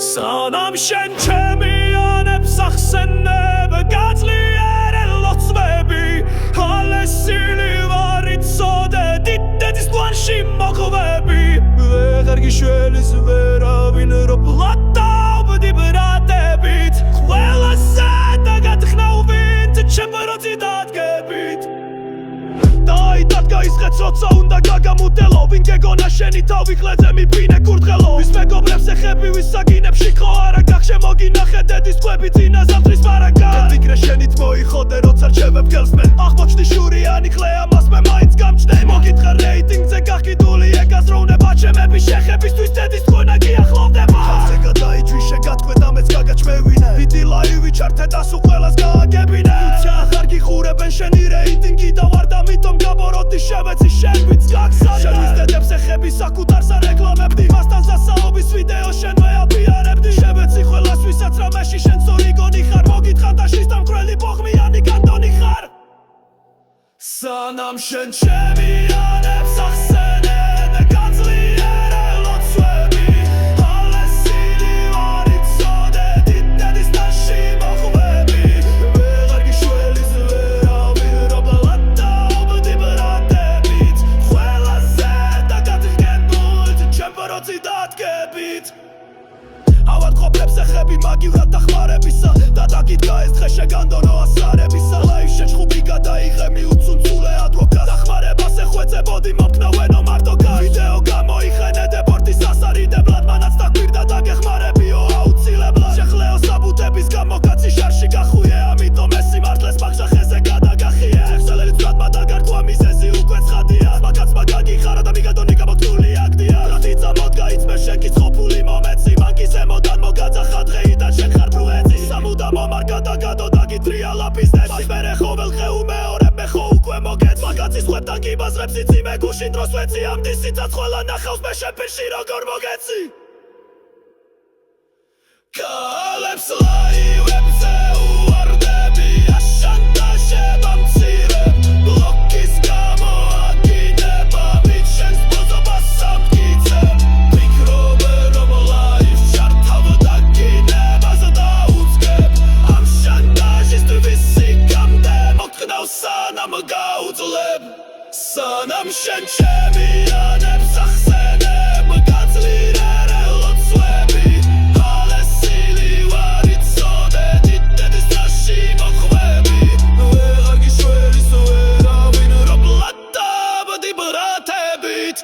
სანამ შენ ჩემი ანებს ახსენებ გაძლიერე ლოცვები ალესილი ვარ იცოდე დიდედის პლანში მოხვები ვეღარ გიშველის ვერავინ რობლად დავბდი ბრატებით ყველასა და გათხრავით ჩემპეროთი დადგებით დაიდადგა ისღეთ როცა უნდა გაგამუდელო ვინ გეგონა შენი თავი ხლეზე მიფინე კურდღელო ვის მეგობრებს ეხები ვის საგინებში ხო არა გახშე მოგინახე დედის კვები წინა ზამთრის მარაგა ვიგრე შენით მოიხოდე როცა რჩევებ გელსმენ აღმოჩნდი შურიანი ხლეა მას მე მაინც გამჩნე მოგითხრა რეიტინგზე გახიდული ეგაზროვნება ჩემები შეხებისთვის დედის თქონა გიახლოვდება ხალხზე გადაიჯვიშე გათქვედა მეც გაგაჩმევინე დიდი ლაივი ჩართე და სულ ყველას გააგებინე უცა ახარ გიხურებენ შენი რეიტინგი და ვარ და მითომ გაბოროდი შევეცი შენ ვიც გაგსალე შენთვის დედებს ეხები საკუთარს არ ეკლამებდი მასთან სასაობის ვიდეო შენ ვეაფიარებდი შევეცი ყველას ვისაც რამეში შენ სწორი გონი ხარ მოგითხარ და შის დამკვრელი ბოღმიანი განდონი ხარ სანამ შენ ჩემი ანებს ახსენებ გაძლიერე ლოცვები ალესილი ვარ იცოდე დიდედის ტანში მოხვები ვეღარ გიშველის ვერავინ რობლად დავბდი ბრატებით ყველასა და გათხრავით ჩემპეროთი დადგებით ავადმყოფებს ეხები მაგივრად დახმარებისა და დაგიდგა ეს დღე შეგანდონო ასარებისა ლაივ შეჭხუბი გადაიღე მიუცუნცულე ადვოკატს დახმარებას ეხვეწებოდი მომქნავენო მარტო ვიდეო გამოიხენე დებორტის ასარიდებლად მანაც დაგვირდა დაგეხმარებიო აუცილებლად შეხლეო საბუთების გამო კაცი შარში გახუე ამიტომ ეს სიმართლეს მაღშა ხეზე გადაგახიე ხსელელი ძრადმა დაგარქვა მიზეზი უკვე ცხადია მაგაცმა გაგიხარა და მიგადონი გამოგთული აქტია როდი წამოდგა იცმე შეკიცხოფული მომეცი მანკის ემოდან მოგაძახა დღეიდან შენ ხარ ბრუეცი სამუდამო მარკა და გადო დაგიტრია ლაპიზნესი მერე ხოველ ხე უმეორებ მე ხო უკვე მოგეც მაგაცის ხვებთან გიბაზრებს იცი მე გუშინ დროს ვეცი ამ დისიცაც ყველა ნახავს მე შენ პირში როგორ მოგეცი კალებს ლაივებზე უვარდები აშანტაჟება მცირებ ბლოკის გამო აგინება ვით შენს ბოზობას სამტკიცებ მიკრობე რომ ლაივს ჩართავ დაგინებას დაუძგებ ამ შანტაჟისტვის სიკამდე მოგხდავ სანამ გაუძლებ სანამ შენ ჩემი ანებს ახსენებ გაძლიერე ლოცვები ალესილი ვარ იცოდე დიდედის ტანში მოხვები ვეღარ გიშველის ვერავინ რობლად დავბდი ბრატებით